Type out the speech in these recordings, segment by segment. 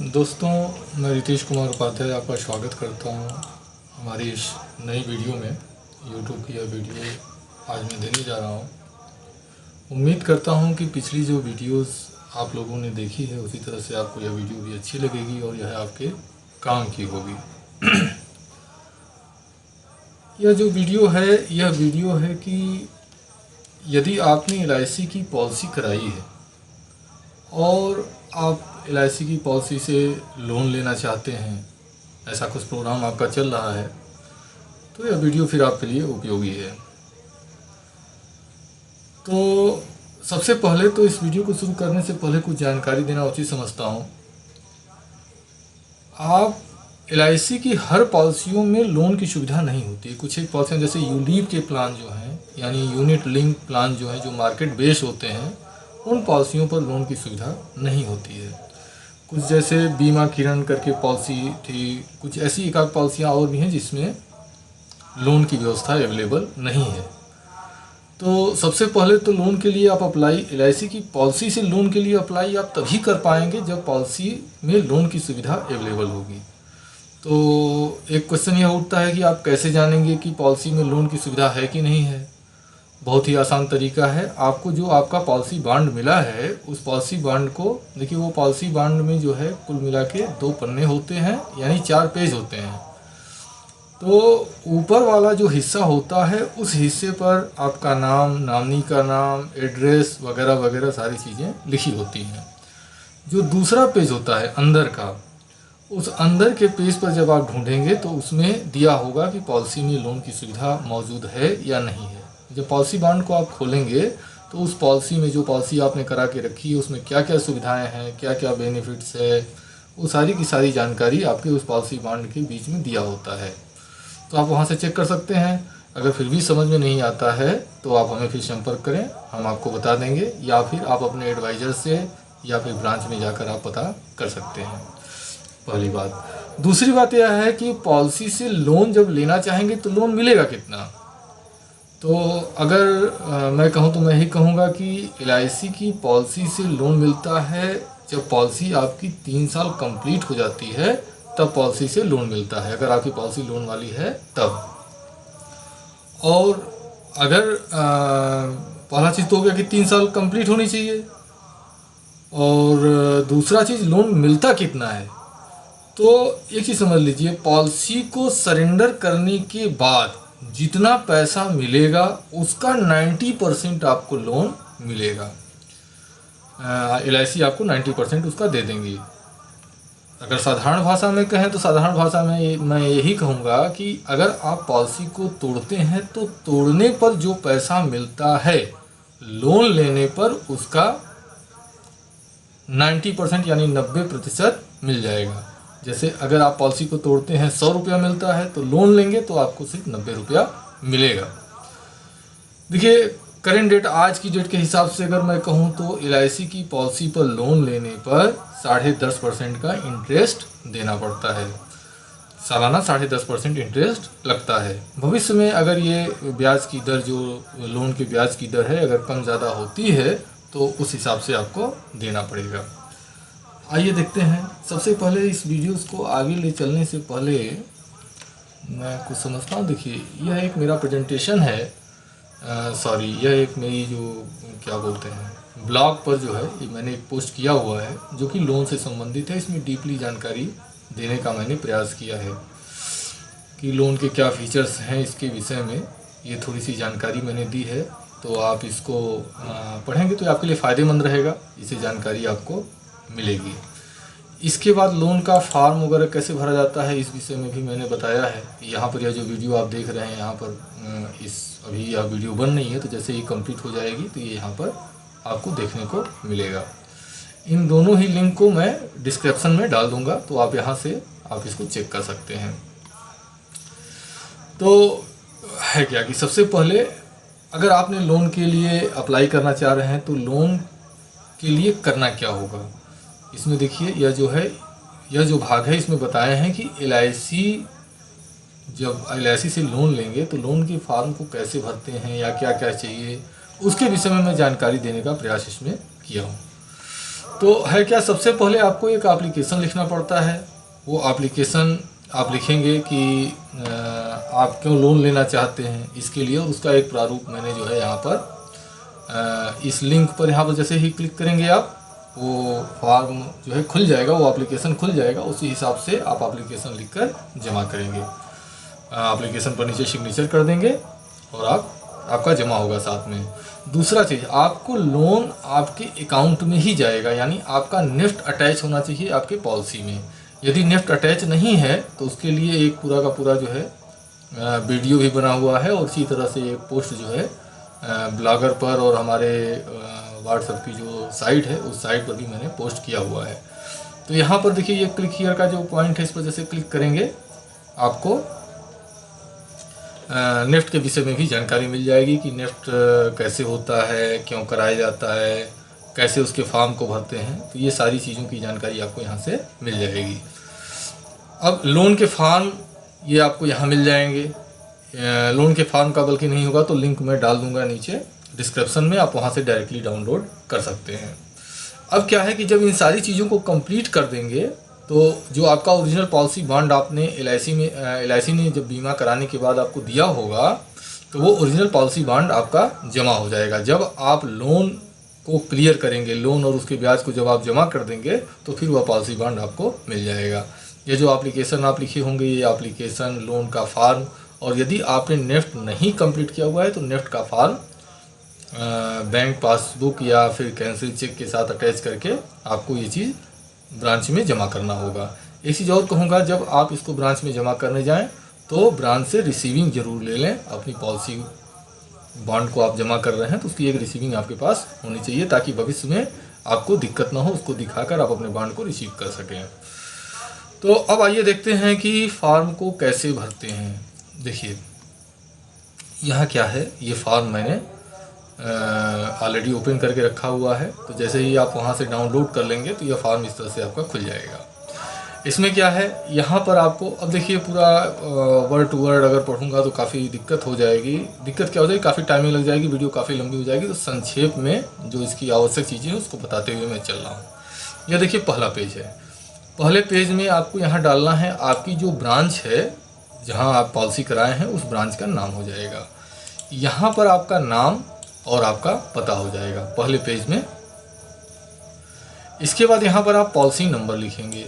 दोस्तों, मैं रितेश कुमार उपाध्याय आपका स्वागत करता हूं हमारी इस नई वीडियो में। यूट्यूब की यह वीडियो आज मैं देने जा रहा हूं। उम्मीद करता हूं कि पिछली जो वीडियोस आप लोगों ने देखी है उसी तरह से आपको यह वीडियो भी अच्छी लगेगी और यह आपके काम की होगी। यह जो वीडियो है यह वीडियो है कि यदि आपने LIC की पॉलिसी कराई है और आप LIC की पॉलिसी से लोन लेना चाहते हैं, ऐसा कुछ प्रोग्राम आपका चल रहा है, तो यह वीडियो फिर आपके लिए उपयोगी है। तो सबसे पहले तो इस वीडियो को शुरू करने से पहले कुछ जानकारी देना उचित समझता हूँ। आप LIC की हर पॉलिसियों में लोन की सुविधा नहीं होती। कुछ एक पॉलिसियाँ जैसे यूलिप के प्लान जो हैं, यानी यूनिट लिंक प्लान जो हैं, जो मार्केट बेस होते हैं, उन पॉलिसियों पर लोन की सुविधा नहीं होती है। कुछ जैसे बीमा किरण करके पॉलिसी थी, कुछ ऐसी एक आध पॉलिसियाँ और भी हैं जिसमें लोन की व्यवस्था अवेलेबल नहीं है। तो सबसे पहले तो लोन के लिए आप अप्लाई, LIC की पॉलिसी से लोन के लिए अप्लाई आप तभी कर पाएंगे जब पॉलिसी में लोन की सुविधा अवेलेबल होगी। तो एक क्वेश्चन यह उठता है कि आप कैसे जानेंगे कि पॉलिसी में लोन की सुविधा है कि नहीं है। बहुत ही आसान तरीका है। आपको जो आपका पॉलिसी बॉन्ड मिला है उस पॉलिसी बॉन्ड को देखिए, वो पॉलिसी बॉन्ड में जो है कुल मिला के 2 पन्ने होते हैं, यानी 4 पेज होते हैं। तो ऊपर वाला जो हिस्सा होता है उस हिस्से पर आपका नाम, नामनी का नाम, एड्रेस वगैरह वगैरह सारी चीज़ें लिखी होती हैं। जो दूसरा पेज होता है अंदर का, उस अंदर के पेज पर जब आप ढूंढेंगे तो उसमें दिया होगा कि पॉलिसी में लोन की सुविधा मौजूद है या नहीं है। जब पॉलिसी बॉन्ड को आप खोलेंगे तो उस पॉलिसी में, जो पॉलिसी आपने करा के रखी है, उसमें क्या क्या सुविधाएं हैं, क्या क्या बेनिफिट्स है, वो सारी की सारी जानकारी आपके उस पॉलिसी बॉन्ड के बीच में दिया होता है। तो आप वहाँ से चेक कर सकते हैं। अगर फिर भी समझ में नहीं आता है तो आप हमें फिर संपर्क करें, हम आपको बता देंगे, या फिर आप अपने एडवाइज़र से या फिर ब्रांच में जाकर आप पता कर सकते हैं। पहली बात। दूसरी बात यह है कि पॉलिसी से लोन जब लेना चाहेंगे तो लोन मिलेगा कितना। तो अगर मैं कहूँ तो मैं ही कहूँगा कि LIC की पॉलिसी से लोन मिलता है जब पॉलिसी आपकी 3 साल कंप्लीट हो जाती है, तब पॉलिसी से लोन मिलता है, अगर आपकी पॉलिसी लोन वाली है तब। और अगर पहला चीज़ तो हो गया कि 3 साल कंप्लीट होनी चाहिए, और दूसरा चीज़ लोन मिलता कितना है। तो एक चीज़ समझ लीजिए, पॉलिसी को सरेंडर करने के बाद जितना पैसा मिलेगा उसका 90% आपको लोन मिलेगा। LIC आपको 90% उसका दे देंगी। अगर साधारण भाषा में कहें तो साधारण भाषा में मैं यही कहूँगा कि अगर आप पॉलिसी को तोड़ते हैं तो तोड़ने पर जो पैसा मिलता है, लोन लेने पर उसका 90% यानी 90% मिल जाएगा। जैसे अगर आप पॉलिसी को तोड़ते हैं 100 रुपया मिलता है, तो लोन लेंगे तो आपको सिर्फ 90 रुपया मिलेगा। देखिए, करेंट डेट, आज की डेट के हिसाब से अगर मैं कहूँ तो LIC की पॉलिसी पर लोन लेने पर 10.5% का इंटरेस्ट देना पड़ता है। सालाना 10.5% इंटरेस्ट लगता है। भविष्य में अगर ये ब्याज की दर, जो लोन के ब्याज की दर है, अगर कम ज़्यादा होती है तो उस हिसाब से आपको देना पड़ेगा। आइए देखते हैं। सबसे पहले इस वीडियोस को आगे ले चलने से पहले मैं कुछ समझता हूँ। देखिए, यह एक मेरा प्रेजेंटेशन है, यह एक मेरी जो क्या बोलते हैं ब्लॉग पर जो है, ये मैंने एक पोस्ट किया हुआ है जो कि लोन से संबंधित है। इसमें डीपली जानकारी देने का मैंने प्रयास किया है कि लोन के क्या फीचर्स हैं, इसके विषय में ये थोड़ी सी जानकारी मैंने दी है। तो आप इसको पढ़ेंगे तो आपके लिए फ़ायदेमंद रहेगा, इससे जानकारी आपको मिलेगी। इसके बाद लोन का फॉर्म वगैरह कैसे भरा जाता है, इस विषय में भी मैंने बताया है। यहाँ पर यह जो वीडियो आप देख रहे हैं, यहाँ पर अभी यह वीडियो बन नहीं है, तो जैसे ही कंप्लीट हो जाएगी तो ये यहाँ पर आपको देखने को मिलेगा। इन दोनों ही लिंक को मैं डिस्क्रिप्शन में डाल दूँगा, तो आप यहाँ से आप इसको चेक कर सकते हैं। तो है क्या कि सबसे पहले अगर आपने लोन के लिए अप्लाई करना चाह रहे हैं तो लोन के लिए करना क्या होगा। इसमें देखिए, यह जो भाग है इसमें बताए हैं कि जब LIC से लोन लेंगे तो लोन के फॉर्म को कैसे भरते हैं या क्या क्या चाहिए, उसके विषय में मैं जानकारी देने का प्रयास इसमें किया हूँ। तो है क्या, सबसे पहले आपको एक एप्लीकेशन लिखना पड़ता है। वो एप्लीकेशन आप लिखेंगे कि आप क्यों लोन लेना चाहते हैं इसके लिए, और उसका एक प्रारूप मैंने जो है यहाँ पर इस लिंक पर यहाँ पर जैसे ही क्लिक करेंगे आप, वो फॉर्म जो है खुल जाएगा, वो एप्लीकेशन खुल जाएगा। उसी हिसाब से आप एप्लीकेशन लिखकर जमा करेंगे। एप्लीकेशन पर नीचे सिग्नेचर कर देंगे और आपका जमा होगा साथ में। दूसरा चीज़, आपको लोन आपके अकाउंट में ही जाएगा, यानी आपका नेफ्ट अटैच होना चाहिए आपके पॉलिसी में। यदि नेफ्ट अटैच नहीं है तो उसके लिए एक पूरा का पूरा जो है वीडियो भी बना हुआ है, और इसी तरह से एक पोस्ट जो है ब्लॉगर पर और हमारे व्हाट्सएप की जो साइट है उस साइट पर भी मैंने पोस्ट किया हुआ है। तो यहाँ पर देखिए ये क्लिक हियर का जो पॉइंट है, इस पर जैसे क्लिक करेंगे आपको नेफ्ट के विषय में भी जानकारी मिल जाएगी कि नेफ्ट कैसे होता है, क्यों कराया जाता है, कैसे उसके फॉर्म को भरते हैं। तो ये सारी चीज़ों की जानकारी आपको यहाँ से मिल जाएगी। अब लोन के फॉर्म ये आपको यहाँ मिल जाएंगे। लोन के फॉर्म का बल्कि नहीं होगा तो लिंक मैं डाल दूंगा नीचे डिस्क्रिप्शन में, आप वहाँ से डायरेक्टली डाउनलोड कर सकते हैं। अब क्या है कि जब इन सारी चीज़ों को कंप्लीट कर देंगे तो जो आपका ओरिजिनल पॉलिसी बॉन्ड आपने एलआईसी ने जब बीमा कराने के बाद आपको दिया होगा, तो वो ओरिजिनल पॉलिसी बॉन्ड आपका जमा हो जाएगा। जब आप लोन को क्लियर करेंगे, लोन और उसके ब्याज को जब आप जमा कर देंगे तो फिर वह पॉलिसी बॉन्ड आपको मिल जाएगा। ये जो एप्लीकेशन आप लिखे होंगे, ये एप्लीकेशन, लोन का फॉर्म, और यदि आपने नेफ्ट नहीं कंप्लीट किया हुआ है तो नेफ्ट का फॉर्म बैंक पासबुक या फिर कैंसिल चेक के साथ अटैच करके आपको ये चीज़ ब्रांच में जमा करना होगा। एक चीज़ और कहूँगा, जब आप इसको ब्रांच में जमा करने जाएं तो ब्रांच से रिसीविंग ज़रूर ले लें। अपनी पॉलिसी बॉन्ड को आप जमा कर रहे हैं तो उसकी एक रिसीविंग आपके पास होनी चाहिए, ताकि भविष्य में आपको दिक्कत ना हो, उसको दिखाकर आप अपने बॉन्ड को रिसीव कर सकें। तो अब आइए देखते हैं कि फॉर्म को कैसे भरते हैं। देखिए यहाँ क्या है, ये फॉर्म मैंने ऑलरेडी ओपन करके रखा हुआ है। तो जैसे ही आप वहाँ से डाउनलोड कर लेंगे तो यह फॉर्म इस तरह से आपका खुल जाएगा। इसमें क्या है, यहाँ पर आपको, अब देखिए पूरा वर्ड टू वर्ड अगर पढ़ूंगा तो काफ़ी दिक्कत हो जाएगी। दिक्कत क्या हो जाएगी, काफ़ी टाइमिंग लग जाएगी, वीडियो काफ़ी लंबी हो जाएगी। तो संक्षेप में जो इसकी आवश्यक चीज़ें हैं उसको बताते हुए मैं चल रहा हूँ। यह देखिए पहला पेज है। पहले पेज में आपको यहाँ डालना है आपकी जो ब्रांच है जहाँ आप पॉलिसी कराए हैं उस ब्रांच का नाम हो जाएगा। यहाँ पर आपका नाम और आपका पता हो जाएगा पहले पेज में। इसके बाद यहाँ पर आप पॉलिसी नंबर लिखेंगे।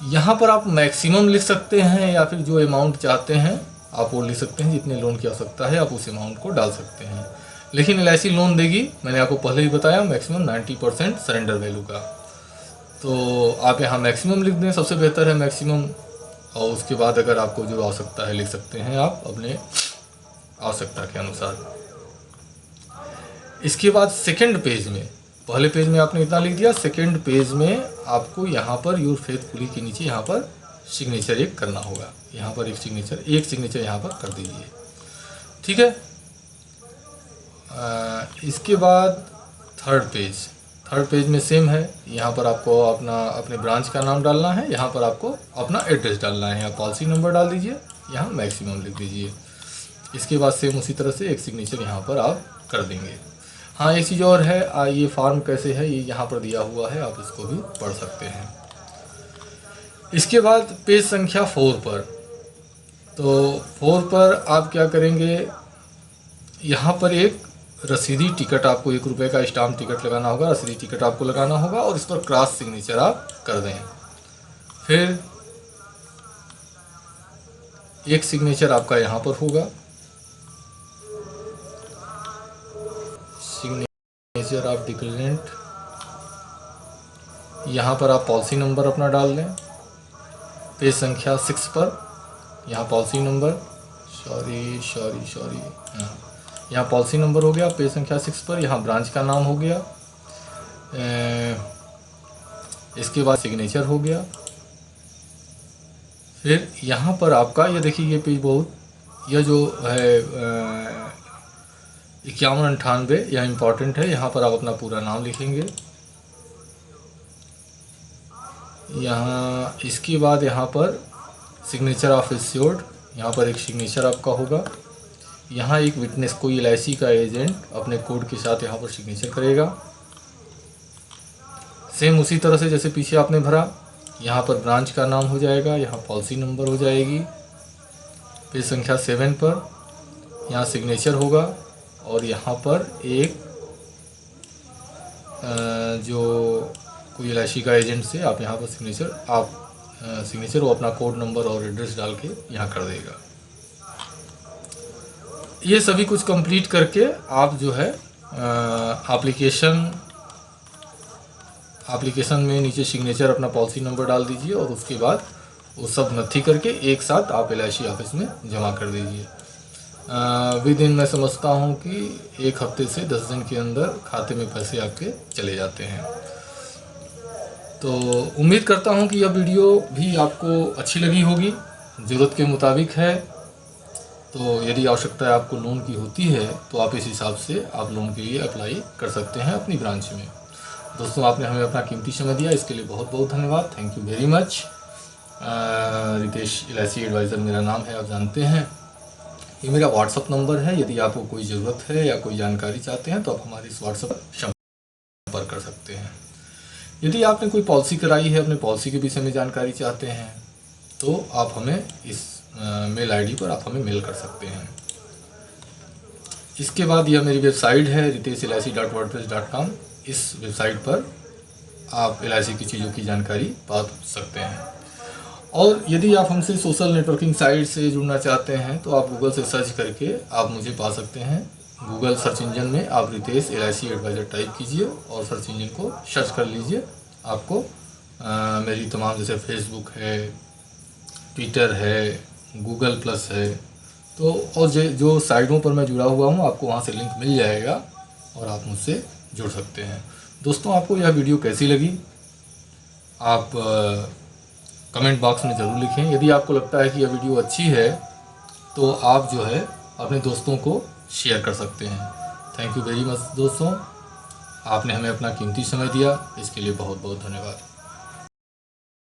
यहाँ पर आप मैक्सिमम लिख सकते हैं या फिर जो अमाउंट चाहते हैं आप वो लिख सकते हैं। जितने लोन की आवश्यकता है आप उस अमाउंट को डाल सकते हैं। लेकिन एलआईसी लोन देगी, मैंने आपको पहले ही बताया, मैक्सिमम 90% सरेंडर वैल्यू का। तो आप यहाँ मैक्सिमम लिख दें, सबसे बेहतर है मैक्सिमम। और उसके बाद अगर आपको जो आवश्यकता है लिख सकते हैं आप अपने आवश्यकता के अनुसार। इसके बाद सेकंड पेज में, पहले पेज में आपने इतना लिख दिया, सेकंड पेज में आपको यहाँ पर योर फेथफुली के नीचे यहाँ पर सिग्नेचर एक करना होगा। यहाँ पर एक सिग्नेचर यहाँ पर कर दीजिए, ठीक है। इसके बाद थर्ड पेज में सेम है। यहाँ पर आपको अपने ब्रांच का नाम डालना है, यहाँ पर आपको अपना एड्रेस डालना है, यहाँ पॉलिसी नंबर डाल दीजिए, यहाँ मैक्सिमम लिख दीजिए। इसके बाद सेम उसी तरह से एक सिग्नेचर यहाँ पर आप कर देंगे। हाँ, एक चीज़ और है, ये फॉर्म कैसे है ये यहाँ पर दिया हुआ है, आप इसको भी पढ़ सकते हैं। इसके बाद पेज संख्या 4 पर, तो 4 पर आप क्या करेंगे, यहाँ पर एक रसीदी टिकट, आपको 1 रुपये का स्टाम्प टिकट लगाना होगा, रसीदी टिकट आपको लगाना होगा और इस पर क्रॉस सिग्नेचर आप कर दें। फिर एक सिग्नेचर आपका यहाँ पर होगा, सिग्नेचर ऑफ डिक्लेरेंट। यहाँ पर आप पॉलिसी नंबर अपना डाल दें। पेज संख्या 6 पर यहाँ पॉलिसी नंबर, सॉरी यहाँ पॉलिसी नंबर हो गया। पेज संख्या 6 पर यहाँ ब्रांच का नाम हो गया। इसके बाद सिग्नेचर हो गया। फिर यहाँ पर आपका ये देखिए, ये पेज यह जो है 5198 यह इम्पॉर्टेंट है। यहाँ पर आप अपना पूरा नाम लिखेंगे। यहाँ इसके बाद यहाँ पर सिग्नेचर ऑफ एश्योर्ड, यहाँ पर एक सिग्नेचर आपका होगा। यहाँ एक विटनेस, कोई एलआईसी का एजेंट अपने कोड के साथ यहाँ पर सिग्नेचर करेगा। सेम उसी तरह से जैसे पीछे आपने भरा, यहाँ पर ब्रांच का नाम हो जाएगा, यहाँ पॉलिसी नंबर हो जाएगी, पेज संख्या 7 पर यहाँ सिग्नेचर होगा और यहाँ पर एक जो कोई LIC का एजेंट से आप यहाँ पर सिग्नेचर वो अपना कोड नंबर और एड्रेस डाल के यहाँ कर देगा। ये सभी कुछ कंप्लीट करके आप जो है एप्लीकेशन में नीचे सिग्नेचर अपना पॉलिसी नंबर डाल दीजिए और उसके बाद वो सब नथी करके एक साथ आप LIC ऑफिस में जमा कर दीजिए। विद इन मैं समझता हूँ कि 1 हफ्ते से 10 दिन के अंदर खाते में पैसे आपके चले जाते हैं। तो उम्मीद करता हूँ कि यह वीडियो भी आपको अच्छी लगी होगी, ज़रूरत के मुताबिक है। तो यदि आवश्यकता आपको लोन की होती है तो आप इस हिसाब से आप लोन के लिए अप्लाई कर सकते हैं अपनी ब्रांच में। दोस्तों, आपने हमें अपना कीमती समय दिया, इसके लिए बहुत बहुत धन्यवाद। Thank you very much. Ritesh LIC advisor मेरा नाम है, आप जानते हैं। ये मेरा व्हाट्सअप नंबर है, यदि आपको कोई ज़रूरत है या कोई जानकारी चाहते हैं तो आप हमारे इस व्हाट्सअप पर संपर्क कर सकते हैं। यदि आपने कोई पॉलिसी कराई है, अपने पॉलिसी के विषय में जानकारी चाहते हैं तो आप हमें इस मेल ID पर आप हमें मेल कर सकते हैं। इसके बाद यह मेरी वेबसाइट है riteshlic.wordpress.com। इस वेबसाइट पर आप LIC की चीज़ों की जानकारी पा सकते हैं। और यदि आप हमसे सोशल नेटवर्किंग साइट से जुड़ना चाहते हैं तो आप गूगल से सर्च करके आप मुझे पा सकते हैं। गूगल सर्च इंजन में आप रितेश LIC एडवाइज़र टाइप कीजिए और सर्च इंजन को सर्च कर लीजिए। आपको मेरी तमाम जैसे फेसबुक है, ट्विटर है, गूगल प्लस है, तो और जो साइटों पर मैं जुड़ा हुआ हूँ आपको वहाँ से लिंक मिल जाएगा और आप मुझसे जुड़ सकते हैं। दोस्तों, आपको यह वीडियो कैसी लगी आप कमेंट बॉक्स में ज़रूर लिखें। यदि आपको लगता है कि यह वीडियो अच्छी है तो आप जो है अपने दोस्तों को शेयर कर सकते हैं। थैंक यू वेरी मच दोस्तों, आपने हमें अपना कीमती समय दिया, इसके लिए बहुत बहुत धन्यवाद।